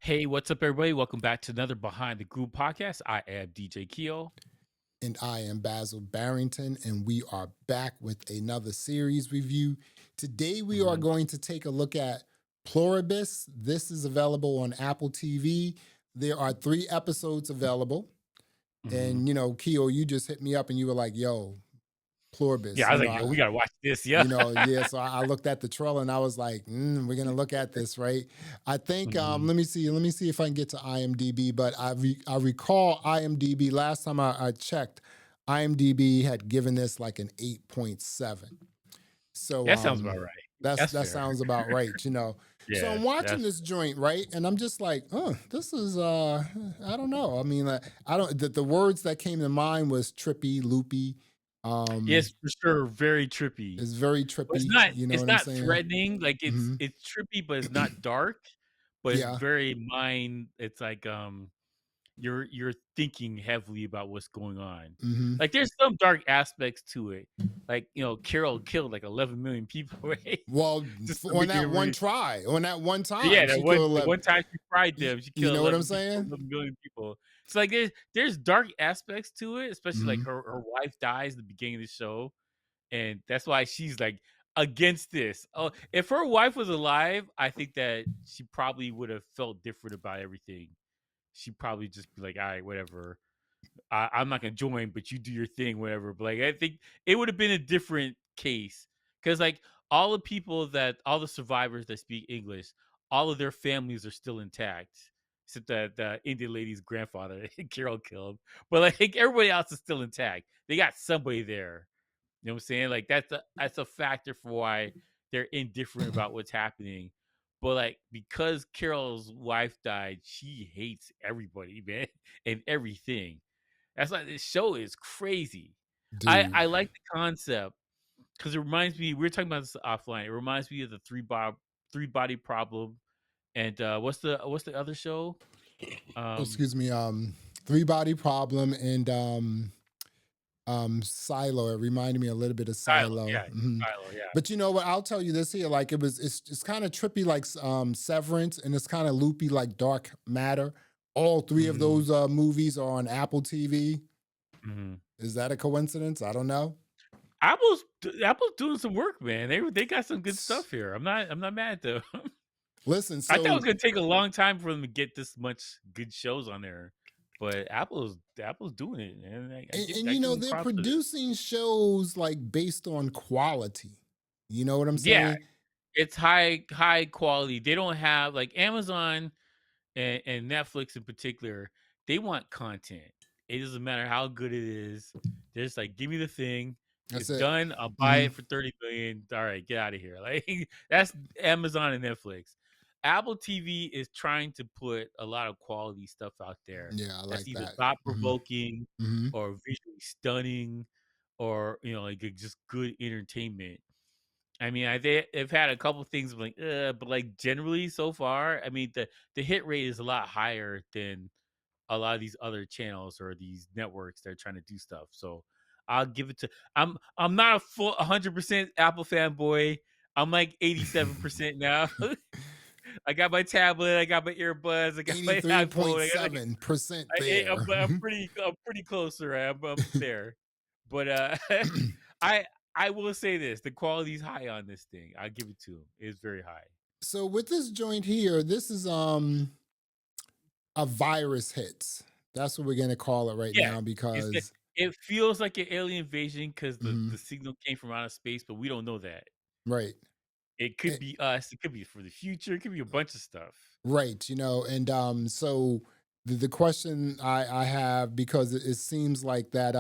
Hey, what's up, everybody? Welcome back to another Behind the Groove podcast. I am DJ Keo. And I am Basil Barrington, and we are back with another series review. Today, we are Mhm, going to take a look at Pluribus. This is available on Apple TV. There are 3 episodes available. mhm. And, Keo, you just hit me up and you were like, yo, Pluribus, Yeah, I was like, yo, we gotta watch this. Yeah. yeah. So I looked at the trailer and I was like, we're gonna look at this, right? I think Mhm, let me see if I can get to IMDb. But I recall IMDb last time I checked, IMDb had given this like an 8.7. So that sounds about right. That's that fair. sounds about right, So Yeah, I'm watching that's this joint, right? And I'm just like, this is I don't know. I mean, I don't the words that came to mind was trippy, loopy. yes, Um, for sure, very trippy. it's very But it's trippy, not you know it's what I'm not saying? threatening. Like Mhm. it's trippy, but it's not dark. But it's Yeah. very mind. It's like you're thinking heavily about what's going on. Mhm. Like there's some dark aspects to it. Like, Carol killed like 11 million people, right? Well, Just to on make it that one try, on that one yeah, time, that she could one have the left. one time she fried them, she You killed know what I'm 11 people, saying? 11,000,000 people. So, like, there's dark aspects to it, especially, like, Mhm. her wife dies at the beginning of the show, and that's why she's, like, against this. Oh, if her wife was alive, I think that she probably would have felt different about everything. She'd probably just be like, "Alright, whatever. I'm not gonna join, but you do your thing, whatever." But like I think it would have been a different case because like all the survivors that speak English, all of their families are still intact, except that the Indian lady's grandfather Carol killed. But like everybody else is still intact. They got somebody there. You know what I'm saying? Like that's a factor for why they're indifferent about what's happening. But like because Carol's wife died, she hates everybody, man, and everything. That's why this show is crazy. Dude. I like the concept because it reminds me we were talking about this offline. It reminds me of the three body problem. And what's the other show? Um Excuse me, Three Body Problem and Silo. It reminded me a little bit of Silo, Silo. yeah. Mhm. Silo, yeah. But you know what? I'll tell you this here. Like it's kind of trippy like Severance, and it's kind of loopy like Dark Matter. All 3 of Mhm, those movies are on Apple TV. mhm. Is that a coincidence? I don't know. Apple's doing some work, man. They got some good stuff here. I'm not mad though. Listen, I thought it was so gonna take a long time for them to get this much good shows on there, but Apple's doing it, man. and I you give know them they're props for this. producing shows like based on quality. You know what I'm Yeah, saying? it's high quality. They don't have like Amazon and Netflix in particular, they want content. It doesn't matter how good it is. They're just like, give me the thing. That's It's it. done. I'll buy Hmm. it for 30 million. All right, get out of here. Like that's Amazon and Netflix. Apple TV is trying to put a lot of quality stuff out there Yeah, I that's like either that. thought Hmm. provoking Hmm. or visually stunning or like just good entertainment. I mean, they've had a couple things like, but like generally so far, I mean, the hit rate is a lot higher than a lot of these other channels or these networks that are trying to do stuff. So I'll give it to. I'm not a full 100% Apple fanboy. I'm like 87% now. I got my tablet, I got my earbuds, I got my iPhone. I got like, 83.7% there. I'm pretty close, right? I'm there. But I I will say this: the quality is high on this thing. I give it to him. It's very high. So with this joint here, this is a virus hits. That's what we're gonna call it right Yeah, now it's because it feels like an alien invasion because the mhm, signal came from outer space, but we don't know that. right. It could be us. It could be for the future. It could be a bunch of stuff. Right, and so the question I have because it seems like that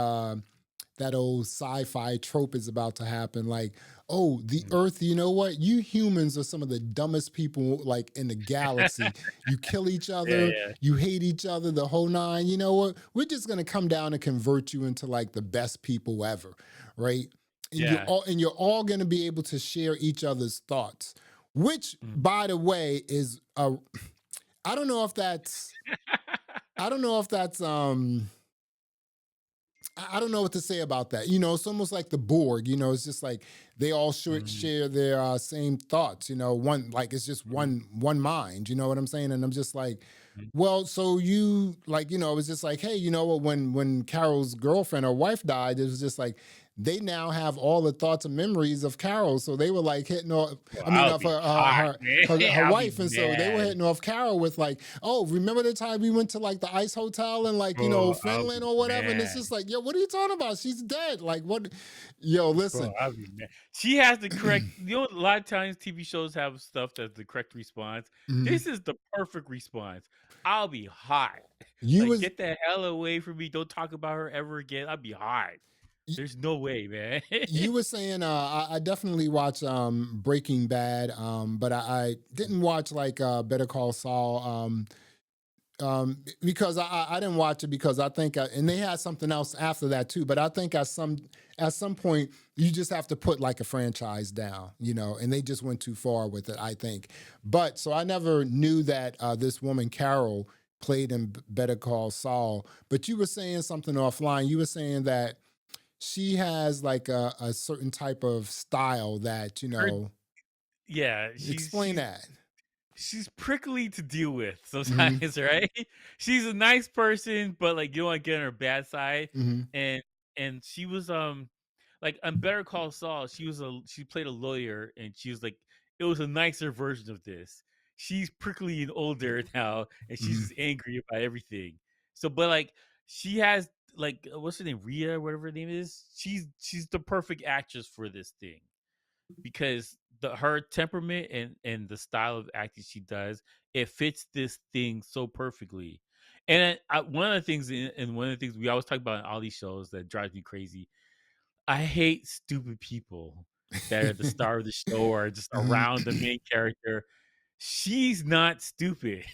that old sci-fi trope is about to happen. Like, oh, the Mhm. Earth. You know what? You humans are some of the dumbest people like in the galaxy. You kill each Yeah, other. yeah, You hate each other. The whole nine. You know what? We're just gonna come down and convert you into like the best people ever, right? yeah. And you're all gonna be able to share each other's thoughts, which, Mm. by the way, is a I don't know if that's I don't know if that's I don't know what to say about that. It's almost like the Borg. It's just like they all Mhm, share their same thoughts. One like it's just mhm, one mind. You know what I'm saying? And I'm just like, mhm. well, so you like, it was just like, hey, you know what? When Carol's girlfriend or wife died, it was just like they now have all the thoughts and memories of Carol. So they were like hitting off. Well, I mean, I'll of be hot, man. her I'll be wife, and so they were mad. hitting off Carol with like, oh, remember the time we went to like the ice hotel in like Bro, I'll Finland be or whatever? And it's mad. just like, yo, what are you talking about? She's dead. Like what? Yo, Bro, listen. I'll be mad. She has the correct a lot of times TV shows have stuff that's the correct response. Mhm. This is the perfect response. I'll be hot. You Like, was get the hell away from me. Don't talk about her ever again. I'll be hot. There's no way, man. you were saying I definitely watch Breaking Bad, but I didn't watch like Better Call Saul. Because I didn't watch it because I think and they had something else after that too. But I think at some point you just have to put like a franchise down, and they just went too far with it. I think, but so I never knew that this woman Carol played in Better Call Saul. But you were saying something offline. You were saying that she has like a certain type of style that Her yeah, explain that. she's prickly to deal with Hmm. sometimes, right? She's a nice person, but like you don't want to get on her bad side. Hmm. And she was like on Better Call Saul, she played a lawyer and she was like it was a nicer version of this. She's prickly and older now, and she's Hmm. just angry about everything. So but like she has like what's her name? Rhea, whatever her name is. She's the perfect actress for this thing because her temperament and the style of acting she does, it fits this thing so perfectly. And one of the things, and one of the things we always talk about in all these shows that drives me crazy, I hate stupid people that are the star of the show or just Hmm. around the main character. She's not stupid.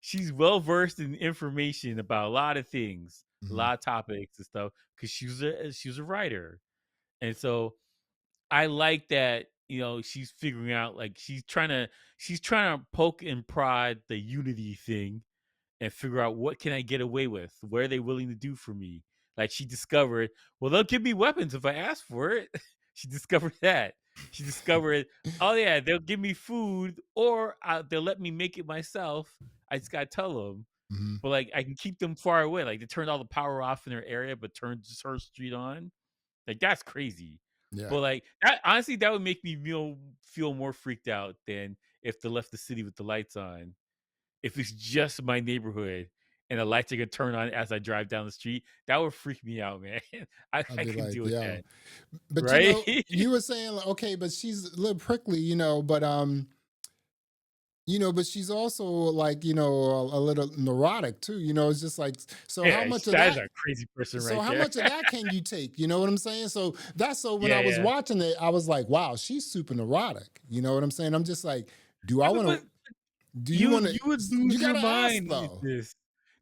She's well versed in information about a lot of things, a Hmm. lot of topics and stuff, because she was a writer, and so I like that, she's figuring out like she's trying to poke and prod the unity thing and figure out what can I get away with? What are they willing to do for me? Like she discovered, well, they'll give me weapons if I ask for it. She discovered that. She discovered, oh yeah, they'll give me food or they'll let me make it myself. I just gotta tell them. Hmm. But like I can keep them far away. Like they turned all the power off in their area, but turned just her street on. Like that's crazy. Yeah. But like that honestly, that would make me feel more freaked out than if they left the city with the lights on. If it's just my neighborhood and the lights are gonna turn on as I drive down the street, that would freak me out, man. I, I'd I be couldn't like, deal with yo, that. but Right? you were saying like, okay, but she's a little prickly, but but she's also like, a little neurotic too. It's just like, so how Yeah, much of that is that? a crazy person So right how there. much of that can you take? You know what I'm saying? So that's so when I Yeah, was yeah. watching it, I was like, wow, she's super neurotic. You know what I'm saying? I'm just like, do I Yeah, want but to? Do you you want to? you would You lose got your to ask mind with though. this.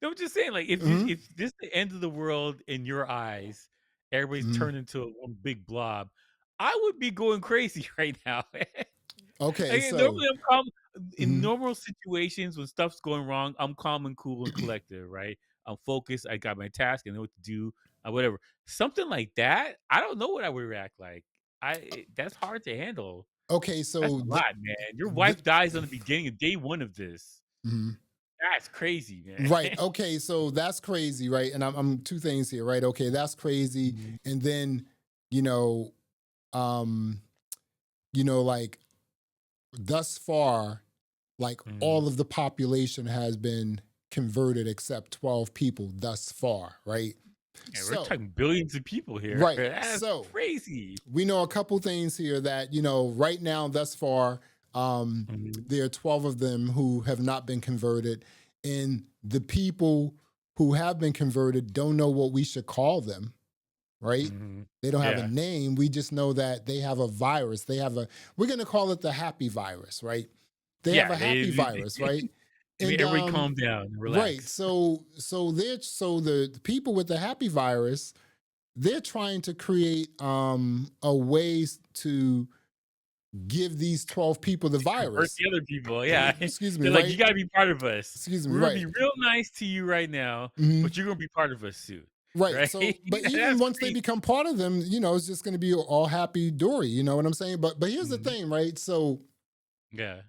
No, I'm just saying, like, Hmm. if this the end of the world in your eyes, everybody's Hmm. turned into one big blob, I would be going crazy right now. Okay, Like, so. normally I'm calm in Hmm. normal situations when stuff's going wrong, I'm calm and cool and collected, right? I'm focused, I got my task, I know what to do, whatever. Something like that, I don't know what I would react like. That's hard to handle. Okay, That's so a lot, man. Your wife dies on the beginning of day 1 of this. mhm. That's crazy, Right. man. Okay. So that's crazy, right? And I'm two things here, right? Okay, that's crazy. Mhm, And then, you know, um, like thus far, like mhm. all of the population has been converted except 12 people thus far, right? Yeah, we're So, talking billions of people here. right. That's So crazy. we know a couple things here that, right now, thus far, Mhm, there are 12 of them who have not been converted. And the people who have been converted don't know what we should call them, right? mhm. They don't have a Yeah. name. We just know that they have a virus. We're going to call it the happy virus, right? They have Yeah, a happy virus, right? I mean, And everybody calm down and right. relax. So the people with the happy virus, they're trying to create a ways to give these 12 people the Convert virus. the other people, yeah. Excuse me, They're like, "You right? gotta be part of us. Excuse me, We're gonna right. be real nice to you right now, Mhm. but you're gonna be part of us soon." Right. right? So, but even That's once they crazy. become part of them, it's just going to be all happy dory. You know what I'm saying? But here's the Mhm. thing, right? So, Yeah.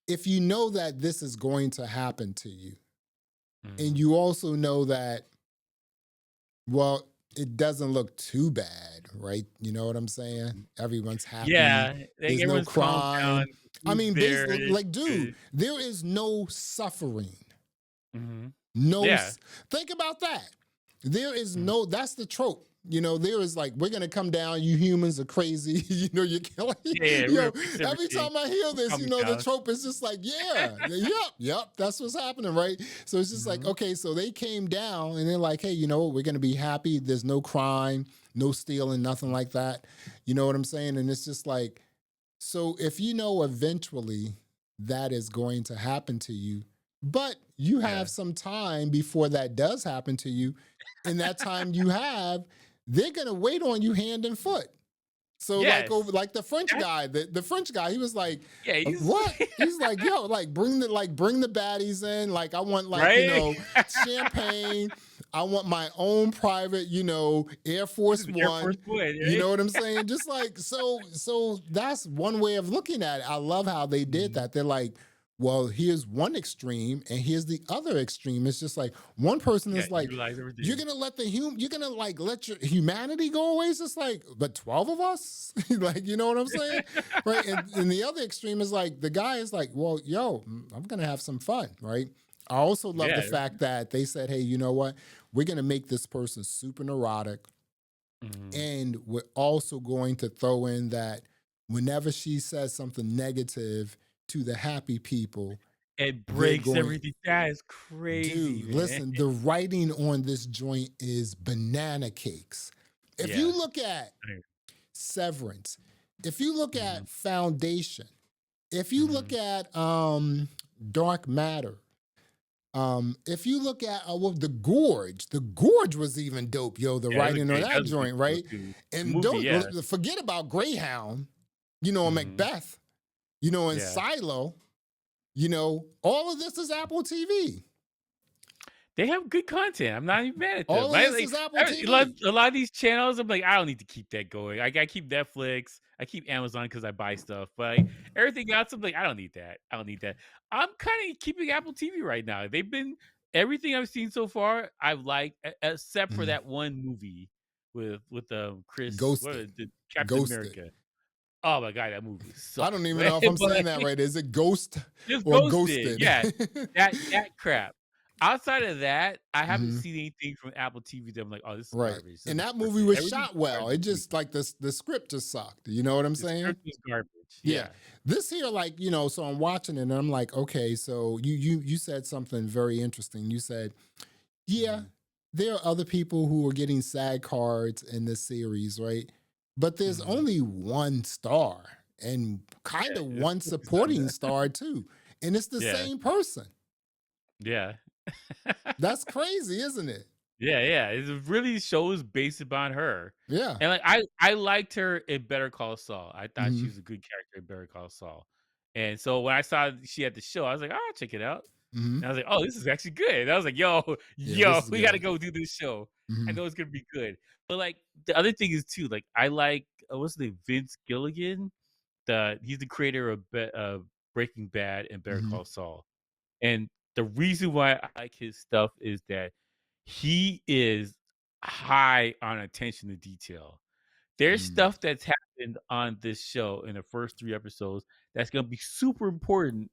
if you know that this is going to happen to you, and Mhm. you also know that, well, it doesn't look too bad, right? You know what I'm saying? Everyone's happy. Yeah, like There's no everyone's calmed down. crime. I Food's mean, there. basically, It's like, dude, good. there is no suffering. Mhm. No, Yeah. think about that. There is Mhm. no, that's the trope. There is like, we're gonna come down, you humans are crazy, you're killing, Yeah, we're gonna fix every everything. time I hear We'll this, calm you the down. trope is just like, yeah, yep, that's what's happening, right? So it's just like, Mhm. okay, so they came down and they're like, hey, you know what, we're gonna be happy, there's no crime, no stealing, nothing like that. You know what I'm saying? And it's just like, so if you know eventually that is going to happen to you, but you Yeah. have some time before that does happen to you, in that time you have, they're gonna wait on you hand and foot. So like Yes. over like the French That's guy, the French guy, he was like, yeah, he's "What?" He's like, "Yo, bring the baddies in. Like I want right? champagne. I want my own private, Air This is Force the Air Force One. One, You right? know what I'm saying? Just like so that's one way of looking at it. I love how they did Mhm. that. They're like, well, here's one extreme and here's the other extreme. It's just like one person Yeah, is like, utilize you're everything. gonna let you're gonna like let your humanity go away. It's just like, but 12 of us? Like, you know what I'm saying? Right. And the other extreme is like the guy is like, well, yo, I'm gonna have some fun, right? I also love the Yeah. fact that they said, hey, you know what? We're gonna make this person super neurotic. Mhm. And we're also going to throw in that whenever she says something negative to the happy people, It they're breaks going, everything. That is crazy, dude, man. listen, the writing on this joint is banana cakes. If Yeah. you look at Right. Severance, if you look Mhm. at Foundation, if you look Mhm. at Dark Matter, if you look at the Gorge was even dope, yo. The Yeah, that was a writing on great that that was a good joint, show right? too. The And movie, don't yeah. forget about Greyhound, and Mhm. Macbeth, and Yeah. Silo. All of this is Apple TV. They have good content. I'm not even mad at them. All of I this like is Apple a TV. lot of these channels. I'm like, I don't need to keep that going. I keep Netflix. I keep Amazon because I buy stuff. But like, everything else, I'm like, I don't need that. I don't need that. I'm kind of keeping Apple TV right now. They've been everything I've seen so far. I've liked, except for Mhm. that one movie with Chris, what Ghosted, the Captain ghosted. America. Oh my god, that movie I don't sucked, even man. know if I'm But saying that right. Is it Ghost just or Ghosted, Ghosted? yeah. That crap. Outside of that, I haven't Mhm. seen anything from Apple TV that I'm like, "Oh, this is Right. garbage. This And isn't that worth movie it." was Everything shot so far has well. It been pretty just good. like the script just sucked. You know what I'm The saying? script was garbage. Yeah. Yeah. This here, like, so I'm watching it and I'm like, okay, so you said something very interesting. You said, yeah, Mhm. there are other people who are getting SAG cards in this series, right? But there's Mhm. only one star and kind Yeah, of just one focus on supporting that. star too. And it's the Yeah. same person. Yeah. That's crazy, isn't it? Yeah, yeah. It really shows based upon her. Yeah. And, like, I liked her in Better Call Saul. I thought she Hmm. was a good character in Better Call Saul. And so when I saw she had the show, I was like, "Oh, I'll check it out." Hmm. And I was like, "Oh, this is actually good." And I was like, "Yo, Yeah, this yo, is we gotta good. go do this show. I Hmm. know it's gonna be good." But, like, the other thing is too, like, I like, what's his name? Vince Gilligan? He's the creator of Breaking Bad and Better Hmm. Call Saul. And the reason why I like his stuff is that he is high on attention to detail. There's Mm. stuff that's happened on this show in the first 3 episodes that's gonna be super important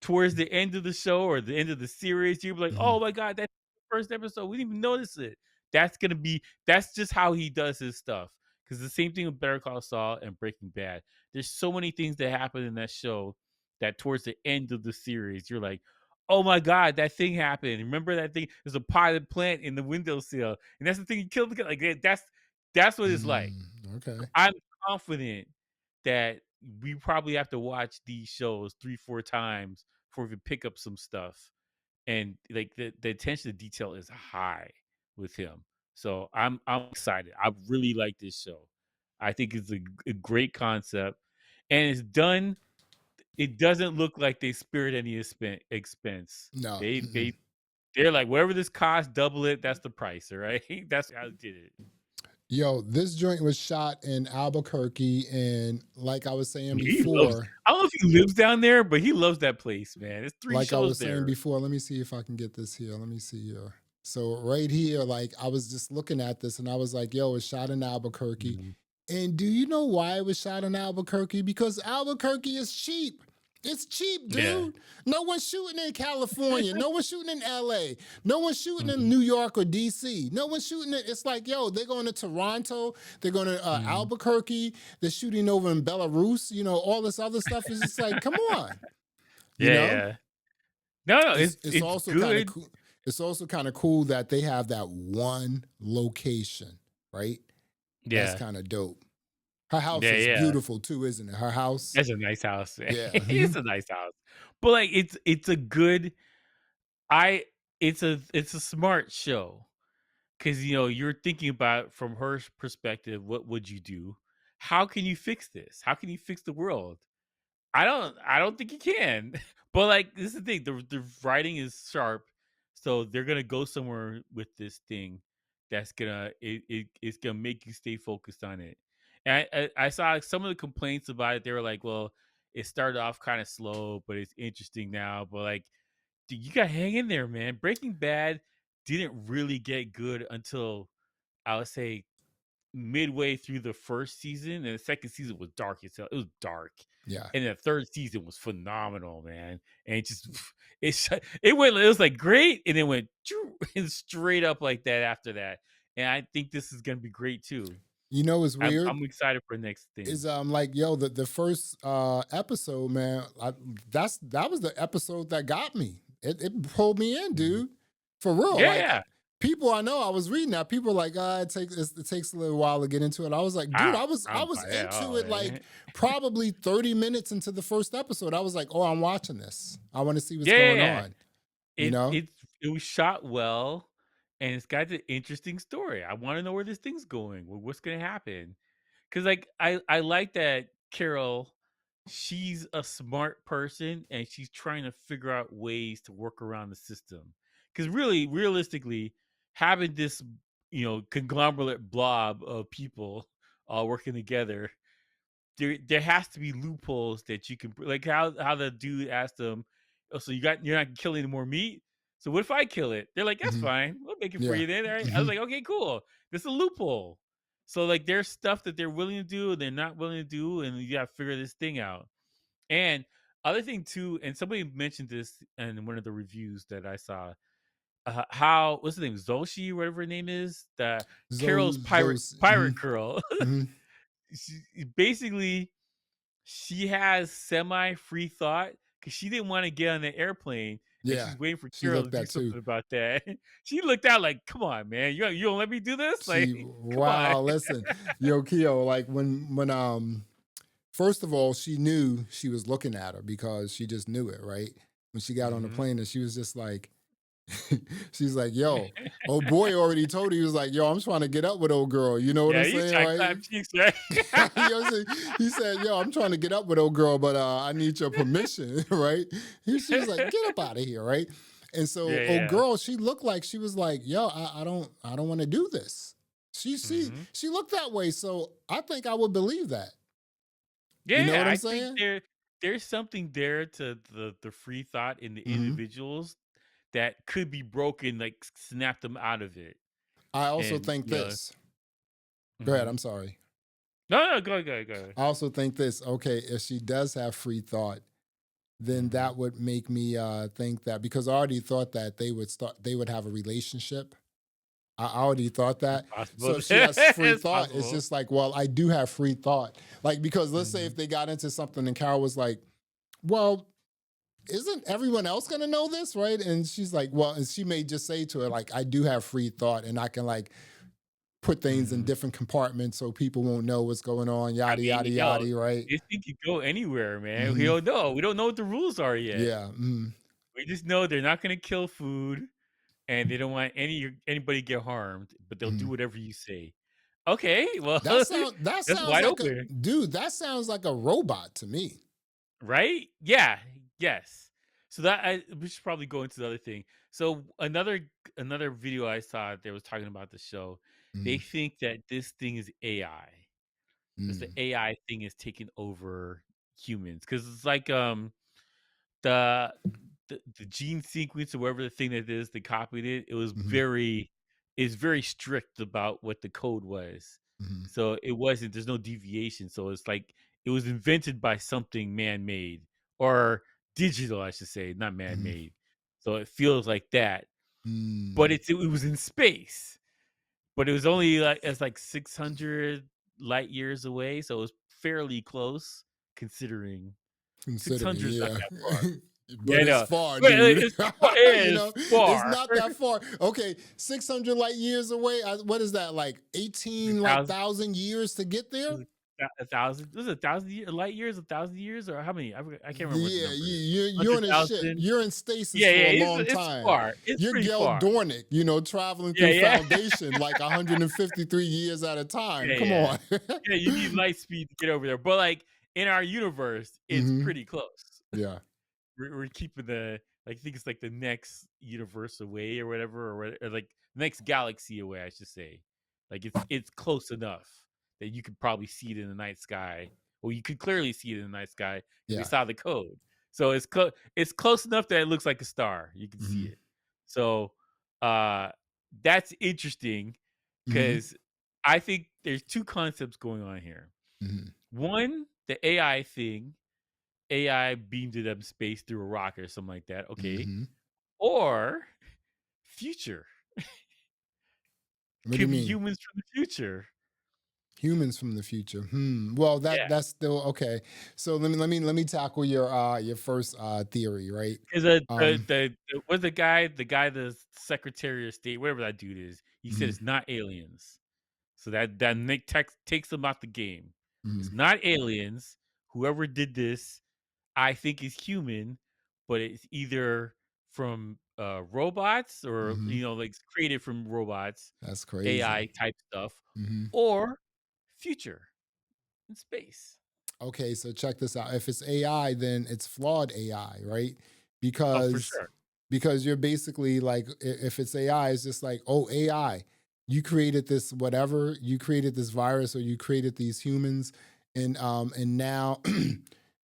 towards the end of the show or the end of the series. You'll be like, Hmm. "Oh my god, that's the first episode. We didn't even notice it." That's just how he does his stuff. Because the same thing with Better Call Saul and Breaking Bad. There's so many things that happen in that show that towards the end of the series, you're like, "Oh my god, that thing happened. Remember that thing? There's a potted plant in the windowsill, and that's the thing he killed the guy." Like that's what it's like. Mm. Okay. I'm confident that we probably have to watch these shows 3, 4 times before we can pick up some stuff. And like the attention to detail is high with him. So I'm excited. I really like this show. I think it's a great concept. And it's done. It doesn't look like they spared any expense. No. They Mm-mm. They're like, "Whatever this costs, double it, that's the price, all right?" That's how they did it. Yo, this joint was shot in Albuquerque, and like I was saying He loves before, I don't know if he lives down there, but he loves that place, man. There's 3 like I shows was saying there. before, let me see if I can get this here. Let me see here. So right here, like I was just looking at this and I was like, yo, it's shot in Albuquerque. Mhm. And do you know why it was shot in Albuquerque? Because Albuquerque is cheap. It's cheap, Yeah. dude. No one's shooting in California. No one's shooting in LA. No one's shooting in Mhm, New York or DC. No one's shooting it. It's like, yo, they're going to Toronto. They're going to mhm. Albuquerque. They're shooting over in Belarus. All this other stuff is just like, come on, you Yeah, know? yeah. No, no, It's it's also kind of good. cool. It's also kind of cool that they have that one location, right? That's Yeah. kind of dope. Her house Yeah, is yeah. beautiful too, isn't it? Her house. That's a nice house, man. Yeah. It's a nice house. But, like, it's a good I it's a smart show. 'Cause, you're thinking about from her perspective, what would you do? How can you fix this? How can you fix the world? I don't think you can. But, like, this is the thing, the writing is sharp, so they're gonna go somewhere with this thing that's it's gonna make you stay focused on it. And I saw like, some of the complaints about it, they were like, "Well, it started off kinda slow, but it's interesting now." But, like, dude, you gotta hang in there, man. Breaking Bad didn't really get good until, I would say, midway through the first season, and the second season was dark as hell. It was dark, Yeah. and the third season was phenomenal, man. And it just it was like great, and it went and straight up like that after that. And I think this is gonna be great too. You know what's weird? I'm excited for the next thing. Is like, yo, the first episode, man, that was the episode that got me. It pulled me in, Mhm. dude. For real. Yeah, Like yeah. people I know, I was reading that. People like, it takes a little while to get into it. I was like, dude, I I don't was buy that at into all, it like man. probably 30 minutes into the first episode. I was like, oh, I'm watching this. I want to see what's Yeah, yeah, going yeah. on, you It know? it's it was shot well, and it's got an interesting story. I wanna know where this thing's going, what's gonna happen. 'Cause, like, I like that Carol, she's a smart person, and she's trying to figure out ways to work around the system. Because really, realistically, having this, conglomerate blob of people all working together, there has to be loopholes that you can like how the dude asked him, "Oh, so you're not killing any more meat? So what if I kill it?" They're like, "That's Hmm. fine. We'll make it for Yeah. you then." Right? I was Hmm. like, "Okay, cool. This is a loophole." So like there's stuff that they're willing to do and they're not willing to do, and you gotta figure this thing out. And other thing too, and somebody mentioned this in one of the reviews that I saw, how what's the name? Zoshi, whatever her name is, the Carol's Those. pirate girl. Hmm. Basically she has semi free thought because she didn't want to get on the airplane and Yeah. she's waiting for She Carol to looked do that too. something about that. She looked out like, come on, man. You don't let me do this? Like, She come on. wow, listen, yo, Keo, like when first of all, she knew she was looking at her because she just knew it, right? When she got on the Hmm. plane and she was just like, she's like, yo, oh boy already told her, he was like, yo, I'm trying to get up with old girl. You know what Yeah, I'm he's saying? trying to Right? clap cheeks, right? He said, yo, I'm trying to get up with old girl, but I need your permission, right? She was like, get up out of here, right? And so Yeah, old yeah. girl, she looked like she was like, yo, I don't want to do this. Hmm. She looked that way. So I think I would believe that. You know Yeah, what I'm I think saying? there's something there to the free thought in the Hmm. individuals that could be broken, like snap them out of it. I also And think this. Go ahead. mhm. I'm sorry. No, go, go, go. I also think this. Okay, if she does have free thought, then Hmm. that would make me think that because I already thought that they would have a relationship. I already thought It's that. possible. So if she has free It's thought, it's possible. just like, well, I do have free thought. Like, because let's say Mhm. if they got into something and Carol was like, well, isn't everyone else going to know this? Right. And she's like, well, and she may just say to her, like, I do have free thought and I can like put things in Mhm. different compartments so people won't know what's going on, I yada, mean, yada, yada. Right. this thing could go anywhere, man. We Hmm. don't know. We don't know what the rules are yet. Yeah. Mm. We just know they're not gonna kill food, and they don't want anybody to get harmed, but they'll do Mm. whatever you say. Okay, well, That that's sounds wide like a open, dude, that sounds like a robot to me. right? Yeah, yes. So we should probably go into the other thing. So another video I saw that was talking about the show. They Mm, think that this thing is AI. Because the mm, AI thing is taking over humans. Because it's like the the gene sequence or whatever the thing that is that copied it, it was mhm, very is very strict about what the code was. mhm, So it wasn't there's no deviation. So it's like it was invented by something man-made or digital, I should say, not mhm, man-made. So it feels like that. But mm. it was in space. But it was only like it's like 600 light years away, so it was fairly close considering Considering, 600 is not yeah. that far. Yeah, But I it's know. far, But, dude. it's far it You is know, it's far. not that far. Okay, 600 light years away. What is that, like A 18 like thousand thousand years to get there? is a thousand was it 1,000 light years, 1,000 years, or how many? I can't remember what the Yeah, number is. you're in a ship. 100,000? You're in stasis Yeah, for a yeah, long it's time. far. It's You're pretty Gel far. Dornick, traveling Yeah, through yeah. Foundation like 153 years at a time. Yeah, Come yeah. on. Yeah, you need light speed to get over there, but, like, in our universe, it's Hmm. pretty close. Yeah. We're keeping the like, I think it's like the next universe away or whatever, or like next galaxy away, I should say. Like it's close enough that you could probably see it in the night sky. Well, you could clearly see it in the night sky because we Yeah. saw the code. So it's close enough that it looks like a star. You can see Hmm. it. So uh that's interesting Hmm. because I think there's two concepts going on here. Hmm. One, the AI thing AI beamed it up space through a rocket or something like that. Okay. Hmm. Or future. What do you Could be mean? humans from the future. Humans from the future. Well, Yeah. that's still okay. So let me tackle your first theory, right? Because Um, what's the Secretary of State, whatever that dude is, he said mhm, it's not aliens. So that takes them out the game. It's mhm, not aliens. Whoever did this, I think is human, but it's either from robots or mhm. like created from robots, That's crazy. AI type stuff, Hmm. or future in space. Okay, so check this out. If it's AI, then it's flawed AI, right? Oh, for Because sure. you're basically like, if it's AI, it's just like, oh, AI, you created this whatever, you created this virus, or you created these humans, and now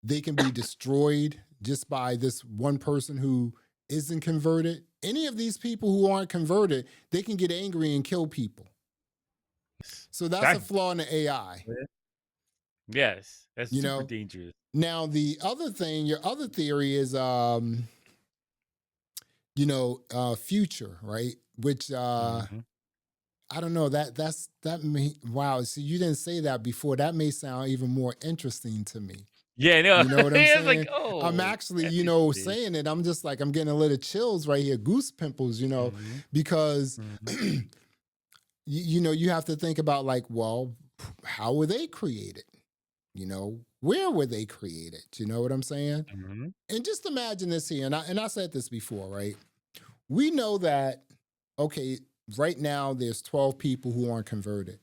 they can be destroyed just by this one person who isn't converted. Any of these people who aren't converted, they can get angry and kill people. So that's a That flaw in the AI. yes, that's You super know, dangerous. now the other thing, your other theory is future, right? Which Mhm. I don't know, that may wow, see you didn't say that before. That may sound even more interesting to me. Yeah, no, You know what I'm it's like, saying? I'm oh, actually, that's interesting. saying it. I'm just like I'm getting a little chills right here, goose pimples, Mhm, because mhm, you have to think about like, well, how were they created? Where were they created? You know what I'm saying? mhm, And just imagine this here, and I said this before, right? We know that, okay, right now there's 12 people who aren't converted,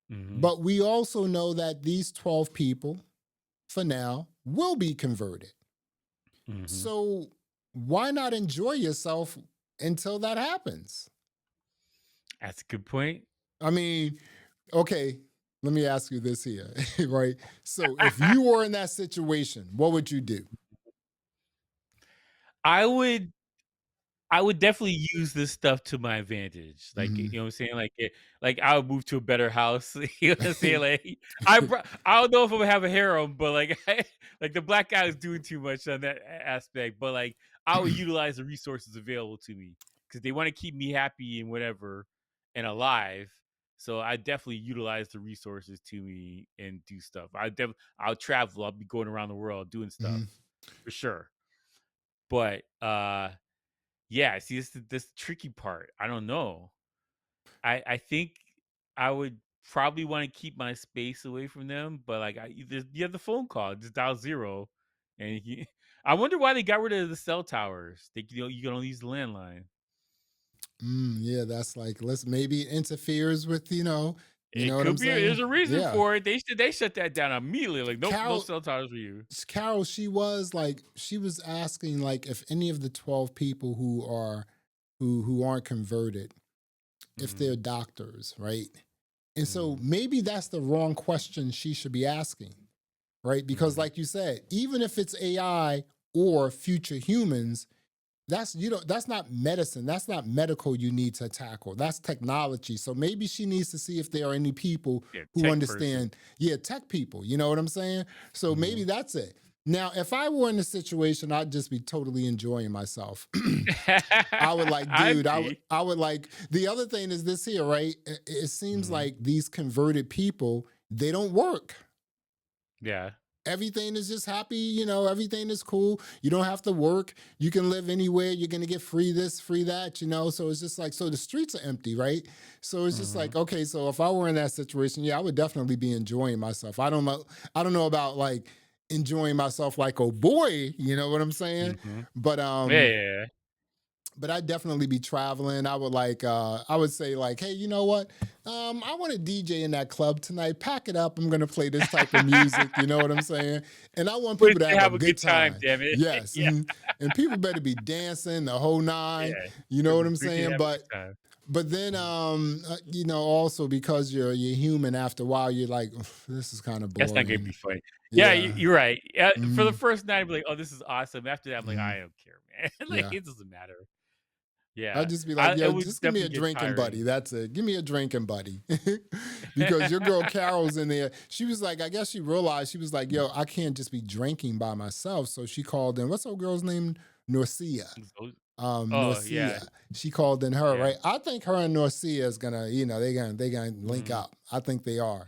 mhm, but we also know that these 12 people, for now, will be converted. mhm. So why not enjoy yourself until that happens? That's a good point. I mean, okay, let me ask you this here, right? So if you were in that situation, what would you do? I would I would definitely use this stuff to my advantage. Like, you Mhm. know what I'm saying? Like I would move to a better house. You know what I'm saying? Like I don't know if I'm gonna have a harem, but like like the black guy is doing too much on that aspect. But like I would utilize the resources available to me because they want to keep me happy and whatever and alive. So I definitely utilize the resources to me and do stuff. I'll travel. I'll be going around the world doing stuff Mhm. for sure. But yeah, see, this tricky part. I don't know. I think I would probably want to keep my space away from them, but like you have the phone call, just dial 0, and I wonder why they got rid of the cell towers. You can only use the landline. Yeah, that's like, let's maybe it interferes with. You know It what I'm could be. There's saying? a reason Yeah. for it. They shut that down immediately. Like, nope, no Carol cell towers for you. Carol, she was asking like if any of the 12 people who aren't converted, if they're Mhm, doctors, right? And so mhm, maybe that's the wrong question she should be asking, right? Because mhm. like you said, even if it's AI or future humans, that's not medicine, that's not medical you need to tackle, that's technology. So maybe she needs to see if there are any people Yeah, who tech person. understand, yeah, tech people, you know what I'm saying? So maybe Mhm. that's it. Now if I were in a situation, I'd just be totally enjoying myself. I would like, I dude, agree. I would like, the other thing is this here, right? It seems Mhm. like these converted people, they don't work. Yeah. Everything is just happy, everything is cool. You don't have to work. You can live anywhere. You're going to get free this, free that. So it's just like, so the streets are empty, right? So it's just Mhm, like, okay, so if I were in that situation, yeah, I would definitely be enjoying myself. I don't know about like enjoying myself like, oh boy, you know what I'm saying? mhm. But Yeah, yeah, yeah. but I'd definitely be traveling. I would say like, hey, you know what? I want to DJ in that club tonight. Pack it up. I'm gonna play this type of music. You know what I'm saying? And I want But people to to have a have a good good time, time. damn it. Yes. Yeah, And people better be dancing the whole nine. yeah. You know what Everybody I'm drinking, saying? have a good But time. but then Mhm. also because you're human after a while, you're like, "Ugh, this is kind of That's not gonna boring. be fun. Yeah, Yeah. you're right. For the hmm first night, I'd be like, "Oh, this is awesome." After that, I'm like, hmm "I don't care, man." Like, Yeah. it doesn't matter. I'd Yeah. just be like, It yo, would just give me a definitely get drinking buddy. tiring. That's it. Give me a drinking buddy. Because your girl Carol's in there. She was like, I guess she realized, she was like, yo, I can't just be drinking by myself. So she called in, what's old girl's name? Norcia. So oh, yeah, Norcia. She called in her, yeah. right? I think her and Norcia is gonna, they gonna link Mhm. up. I think they are,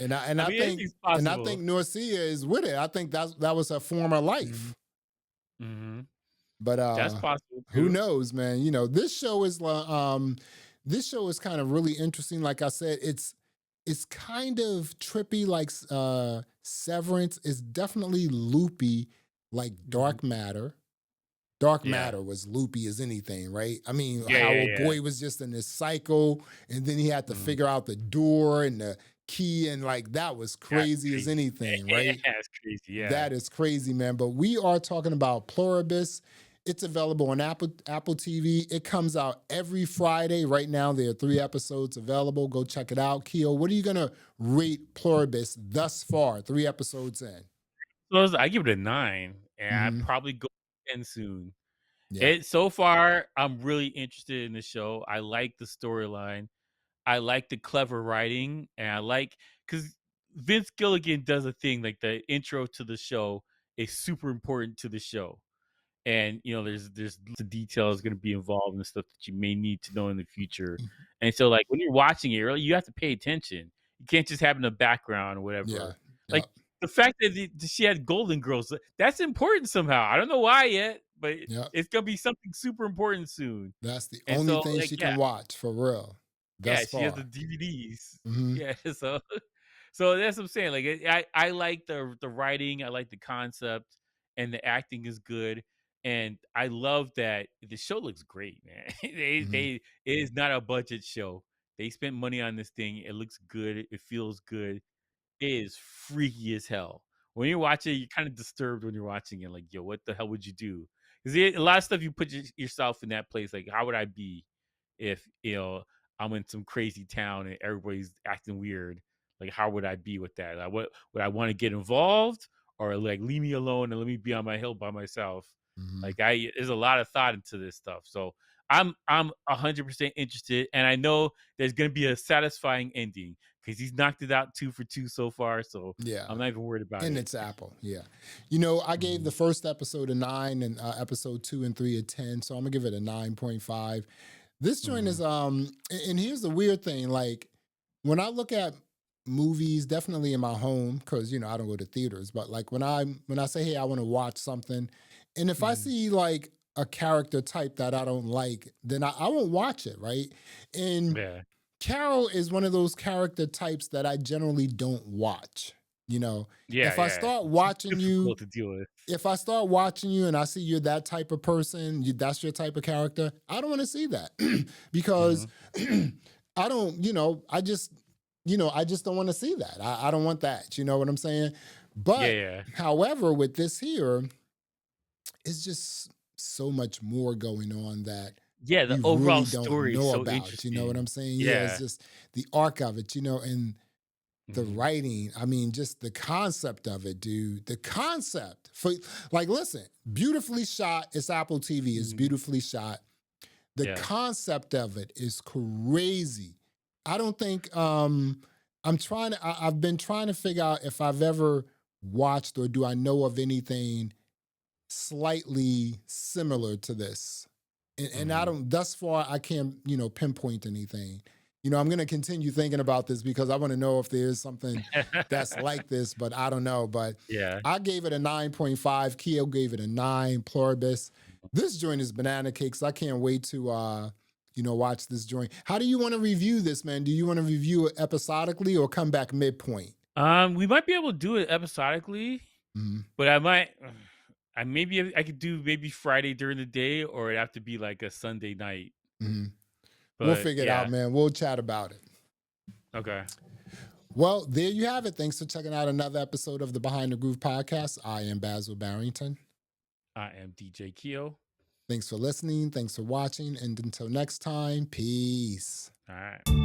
and I and I I mean, think anything's and I think possible. Norcia is with it. I think that was her former Mhm, life. mhm. But That's possible who too. knows, man? This show is kind of really interesting. Like I said, it's kind of trippy, like Severance. It's definitely loopy, like Mhm. Dark Matter. Dark Yeah. Matter was loopy as anything, right? I mean, Yeah, how yeah, a yeah. boy was just in this cycle, and then he had to Mhm. figure out the door and the key, and like that was That's crazy as crazy. anything, right? That's crazy, yeah. That is crazy, man. But we are talking about Pluribus. It's available on Apple TV. It comes out every Friday. Right now, there are 3 episodes available. Go check it out. Keo, what are you gonna rate Pluribus thus far? 3 episodes in. So I give it a 9, and I hmm probably go 10 soon. Yeah. It so far, I'm really interested in the show. I like the storyline. I like the clever writing, and I like because Vince Gilligan does a thing like the intro to the show is super important to the show, and there's lots of details going to be involved and stuff that you may need to know in the future, Mhm. and so like when you're watching it, really, you have to pay attention. You can't just have it in the background or Yeah. whatever. Like Yep. the fact that she had Golden Girls, that's important somehow. I don't know why yet, but Yep. it's gonna be something super important soon. That's the And only so, thing like, she yeah, can watch for real. yeah, Thus she has the far. DVDs. hmm Yeah, so that's what I'm saying. Like, I like the writing, I like the concept, and the acting is good, and I love that the show looks great, man. hmm It is not a budget show. They spent money on this thing. It looks good. It feels good. It is freaky as hell. When you watch it, you're kind of disturbed when you're watching it. Like, yo, what the hell would you do? Because a lot of stuff you put yourself in that place. Like, how would I be if I'm in some crazy town and everybody's acting weird? Like, how would I be with that? Like, what would I want to get involved or like leave me alone and let me be on my hill by myself? hmm Like, there's a lot of thought into this stuff. So I'm 100% interested, and I know there's gonna be a satisfying ending because he's knocked it out 2 for 2 so far, so Yeah. I'm not even worried about And it. it's Apple. Yeah. I gave the Mhm, first episode a 9 and episode 2 and 3 a 10. So I'm gonna give it a 9.5. This joint is mhm, and here's the weird thing. Like when I look at movies, definitely in my home, because I don't go to theaters, but like when I say, hey, I want to watch something, and if I mhm. see like a character type that I don't like, then I won't watch it, right? And Yeah. Carol is one of those character types that I generally don't watch. You know, Yeah, if I yeah. start She's watching you, difficult to deal with. if I start watching you and I see you're that type of person, that's your type of character, I don't want to see that because Mhm, I don't, I just don't want to see that. I don't want that. You know what I'm saying? Yeah, But yeah. however, with this here, it's just so much more going on that Yeah, the we overall really don't story is know so about. You know what interesting. I'm saying? Yeah, it's Yeah. just the arc of it, and the Mhm. writing. I mean, just the concept of it, dude. The concept for like, listen, beautifully shot. It's Apple TV. It's Mhm. beautifully shot. The Yeah. concept of it is crazy. I don't think I've been trying to figure out if I've ever watched or do I know of anything slightly similar to this. And I Mhm. don't, thus far, I can't, pinpoint anything. I'm going to continue thinking about this because I want to know if there's something that's like this, but I don't know. But Yeah. I gave it a 9.5. Keo gave it a 9. Pluribus. This joint is banana cakes. I can't wait to, watch this joint. How do you want to review this, man? Do you want to review it episodically or come back midpoint? We might be able to do it episodically, Mhm, but I might I maybe I could do maybe Friday during the day, or it'd have to be like a Sunday night. mhm. We'll But figure it out, yeah. man. We'll chat about it. Okay. Well, there you have it. Thanks for checking out another episode of the Behind the Groove podcast. I am Basil Barrington. I am DJ Keo. Thanks for listening. Thanks for watching. And until next time, peace. All right.